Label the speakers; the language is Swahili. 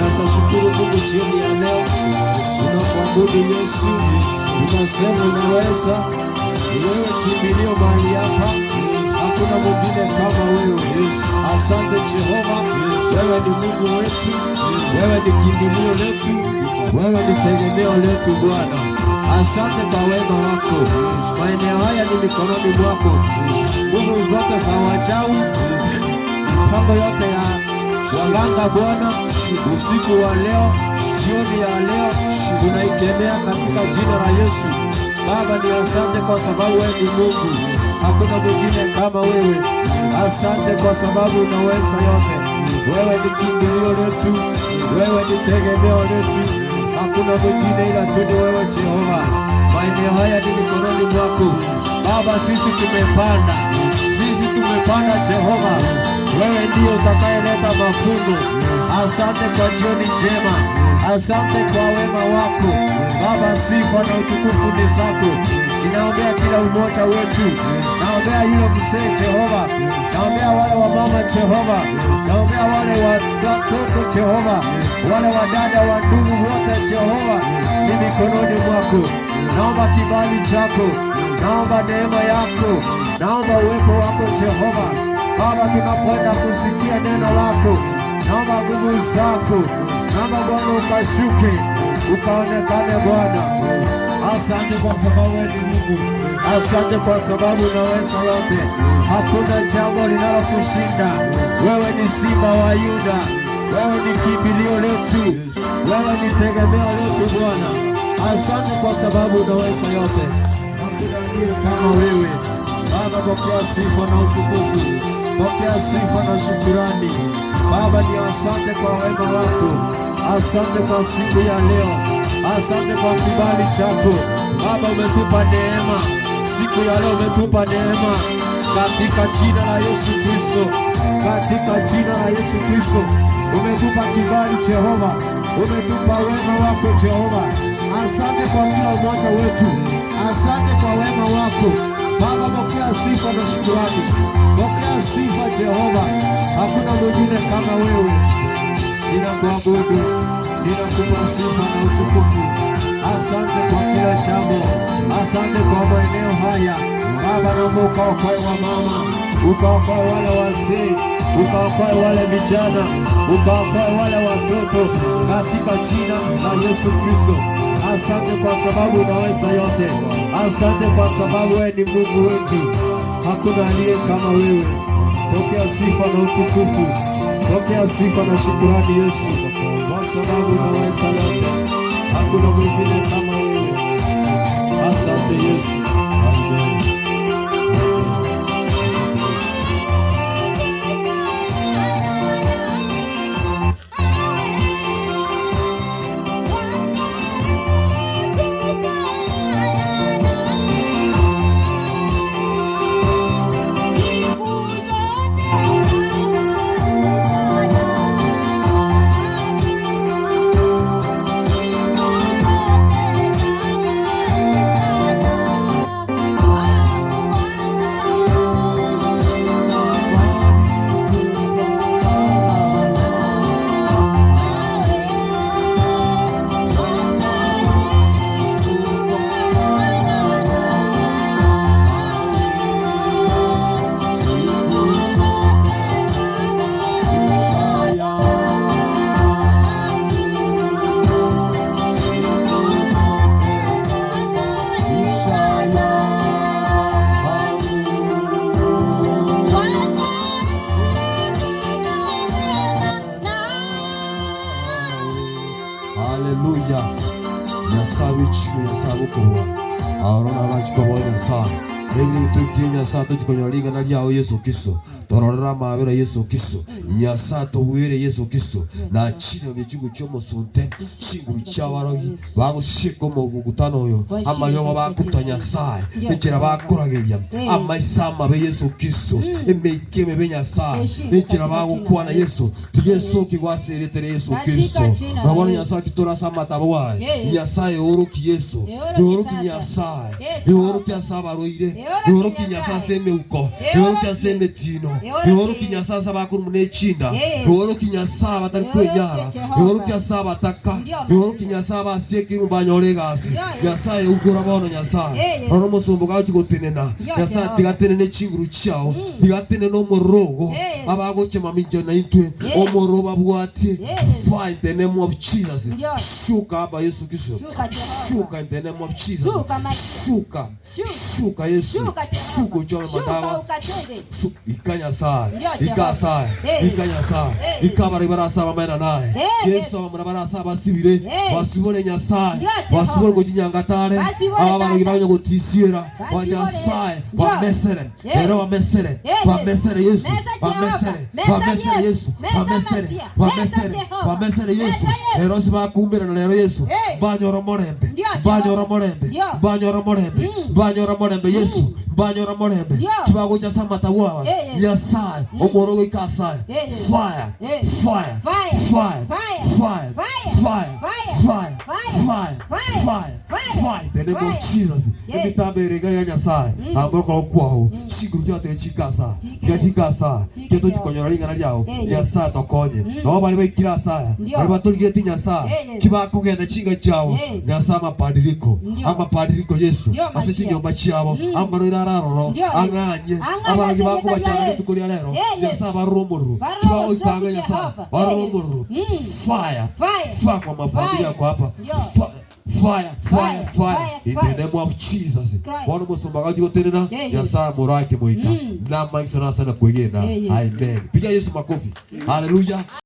Speaker 1: Jioni ya leo tunakuabudu Yesu, tunasema unaweza, wewe kimbilio mahali hapa, hakuna mwingine kama wewe. Asante Jehova, wewe ni Mungu wetu, wewe ni kimbilio letu, wewe ni tegemeo letu Bwana. Asante kwa wema wako, maeneo haya ni mikononi mwako. Nguvu zote za wachawi, mipango yote ya waganga Bwana, usiku wa leo, jioni ya leo, tunaikemea katika jina la Yesu. Baba, ni asante kwa sababu wewe ni Mungu, hakuna mwingine kama wewe. Asante kwa sababu unaweza yote, wewe ni kimbilio letu, wewe ni tegemeo letu, hakuna mwingine ila tu ni wewe Jehova. Maeneo haya ni mikononi mwako Baba, sisi tumepanda Jehova, wewe ndio utakayeleta mafuno. Asante kwa jioni njema, asante kwa wema wako Baba, sifa na utukufu ni zako. Ninaombea kila umoja wetu, naombea yule mzee Jehova, naombea wale wa mama Jehova, naombea wale watoto Jehova, wale wadada wa ndugu wote Jehova, ni mikononi mwako. Naomba kibali chako, naomba neema yako, naomba uwepo wako Jehova. Baba, tunapoenda kusikia neno lako, naomba nguvu zako, naomba Bwana ukashuke, ukaonekane Bwana. Asante kwa sababu wewe ni Mungu, asante kwa sababu unaweza yote, hakuna jambo linalokushinda. Wewe ni Simba wa Yuda, wewe ni kimbilio letu, wewe ni tegemeo letu Bwana. Asante kwa sababu unaweza yote, hakuna aliye kama wewe Baba. Pokea sifa na utukufu, pokea sifa na shukrani Baba. Ni asante kwa wema wako, asante kwa siku ya leo, asante kwa kibali chako Baba, umetupa neema siku ya leo, umetupa neema katika jina la Yesu Kristo, katika jina la Yesu Kristo. Umetupa kibali Jehova, umetupa wema wako Jehova. Asante kwa kila mmoja wetu, asante kwa wema wako Baba. Pokea sifa na shukrani, pokea sifa Jehova. Hakuna mwingine kama wewe. Ninakuabudu, ninakupa sifa na utukufu. Asante kwa kila jambo, asante kwa maeneo haya Baba. Naomba ukaokoe wamama, ukaokoe wale wazee, ukaokoe wale vijana, ukaokoe wale watoto katika jina la Yesu Kristo. Asante kwa sababu unaweza yote. Asante kwa sababu wewe ni Mungu wetu, hakuna aliye kama wewe. Pokea sifa na utukufu, pokea sifa na shukrani Yesu, kwa sababu unaweza yote. Hakuna mwingine kama wewe. Asante Yesu. Amen.
Speaker 2: Hallelujah. Nyasaye chiku nyasaye kuwa. Arona bachikobo nyasaye. Egli tukiri nyasaye tuchikonyolinga na lyao Yesu Kristo. Tororera mabera Yesu Kristo. Nyasaye tobwire Yesu Kristo. Na chino michungu chomo sunte. Chinguru chabarogi. Bago shiko mogukutano oyo. Amalyo bakuta nyasaye. Ekira bakurageria. Amaisama be Yesu Kristo. Emeikeme be nyasaye. Ekira bagukwana Yesu. Yesu kigwaseretere Yesu Kristo. Babona nyasaye kitorasa matabwa. Nyasaye oroki Yesu. Oroki nyasaye. Oroki asabaroire. Oroki nyasaye seme uko. Oroki seme tino. Oroki nyasaye sabakuru munechinda. Oroki nyasaye batari kwenyara. Oroki asaba taka. Oroki nyasaye basiekiru banyoregasi. Nyasaye ugora bono nyasaye. Ono musumbuka ukigotwenena. Nyasaye tigatenene chinguru chao. Tigatene no morogo. Abagoche maminjo na intwe. Omoroba bwati. Fire in the name of Jesus. Shuka aba Yesu Kristo. Shuka in the name of Jesus. Shuka. Shuka Yesu. Shuka ujome madawa. Ikanya saa. Ikasa. Ikanya saa. Ikabari barasa bamena nae. Yesu amurabara basibire. Basibone nyasaye. Basibone kutinyangatare. Ababaro gibanyo gutisiera. Wanyasaye. Bamesere. Ero bamesere. Bamesere Yesu. Bamesere. Bamesere Yesu. Bamesere. Bamesere. Bamesere Yesu. Ero siba kumbira na ero Yesu. Banyoro morembe. Banyoro morembe. Banyoro morembe. Banyoro morembe Yesu. Banyoro morembe. Kibago cha samata wa. Nyasaye. Omorogo ikasai. Fire. Fire. Fire. Fire. Fire. Fire. Fire. Fire. Fire. The name of Jesus. Imitambe regaya nyasaye. Amboroko kwaho. Shiguru cyote chikasa. Chikasa. Keto chikonyora linga nalyao. Nyasaye tokonye. No bali bakira saya. Bali batulgeti nyasaye. Kibakugenda chinga chao. Nyasaye mapadiriko. Amapadiriko Yesu. Asikinyomba chabo. Amarira raroro. Anganye. Abagi bakubachana tukuri lero. Nyasaye barumuru. Kibago itanga nyasaye. Barumuru. Fire. Fire kwa mafadhili yako hapa. Fire, fire, fire. In the name of Jesus. Bwana musumbaga jikotenena Nyasaye morake moika. Na maisha sana kuegena. Amen. Piga Yesu makofi. Hallelujah.